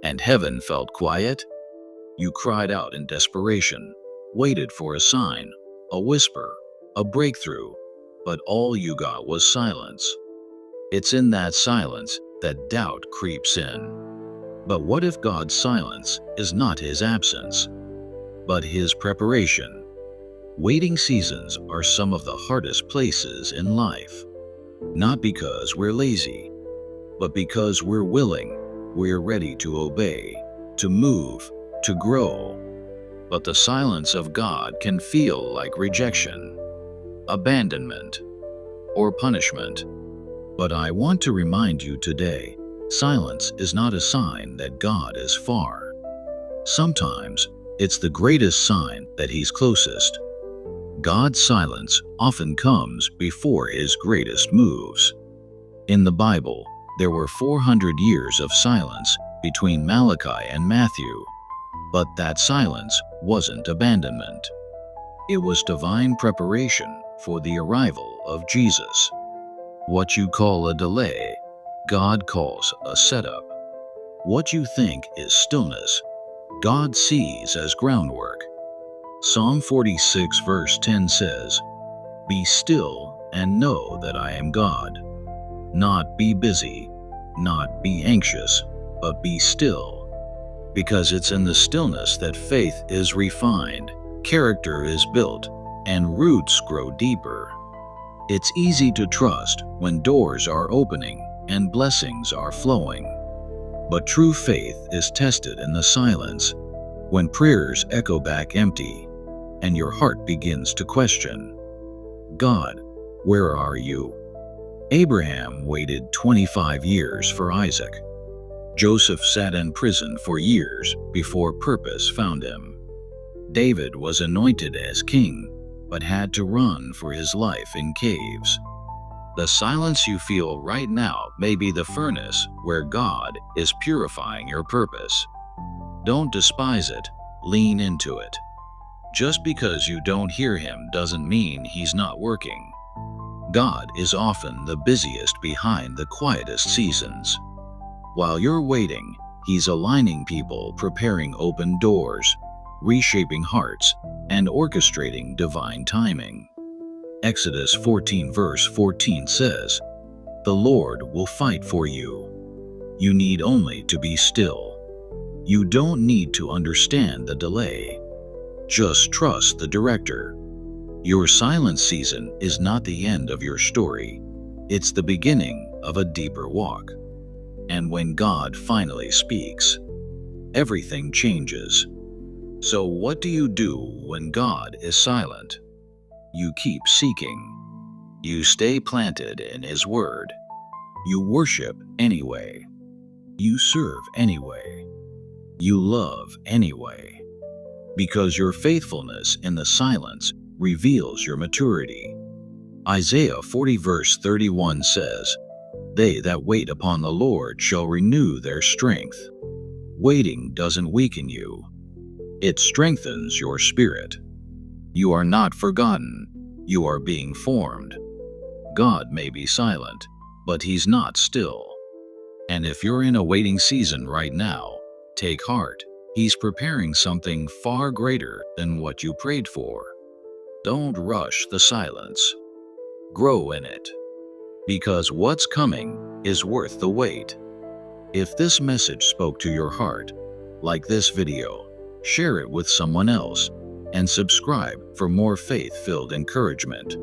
and heaven felt quiet? You cried out in desperation, waited for a sign, a whisper, a breakthrough, but all you got was silence. It's in that silence that doubt creeps in. But what if God's silence is not his absence, but his preparation? Waiting seasons are some of the hardest places in life. Not because we're lazy, but because we're willing, we're ready to obey, to move, to grow. But the silence of God can feel like rejection, abandonment, or punishment. But I want to remind you today, silence is not a sign that God is far. Sometimes it's the greatest sign that he's closest. God's silence often comes before his greatest moves. In the Bible, there were 400 years of silence between Malachi and Matthew, but that silence wasn't abandonment. It was divine preparation for the arrival of Jesus. What you call a delay, God calls a setup. What you think is stillness, God sees as groundwork. Psalm 46 verse 10 says, "Be still and know that I am God." Not be busy, not be anxious, but be still. Because it's in the stillness that faith is refined, character is built, and roots grow deeper. It's easy to trust when doors are opening and blessings are flowing. But true faith is tested in the silence, when prayers echo back empty, and your heart begins to question, "God, where are you?" Abraham waited 25 years for Isaac. Joseph sat in prison for years before purpose found him. David was anointed as king, but had to run for his life in caves. The silence you feel right now may be the furnace where God is purifying your purpose. Don't despise it, lean into it. Just because you don't hear him doesn't mean he's not working. God is often the busiest behind the quietest seasons. While you're waiting, he's aligning people, preparing open doors, reshaping hearts, and orchestrating divine timing. Exodus 14 verse 14 says, "The Lord will fight for you. You need only to be still." You don't need to understand the delay. Just trust the director. Your silent season is not the end of your story. It's the beginning of a deeper walk. And when God finally speaks, everything changes. So what do you do when God is silent? You keep seeking. You stay planted in his word. You worship anyway. You serve anyway. You love anyway. Because your faithfulness in the silence reveals your maturity. Isaiah 40 verse 31 says, "They that wait upon the Lord shall renew their strength." Waiting doesn't weaken you. It strengthens your spirit. You are not forgotten. You are being formed. God may be silent, but he's not still. And if you're in a waiting season right now, take heart. He's preparing something far greater than what you prayed for. Don't rush the silence. Grow in it. Because what's coming is worth the wait. If this message spoke to your heart, like this video, share it with someone else, and subscribe for more faith-filled encouragement.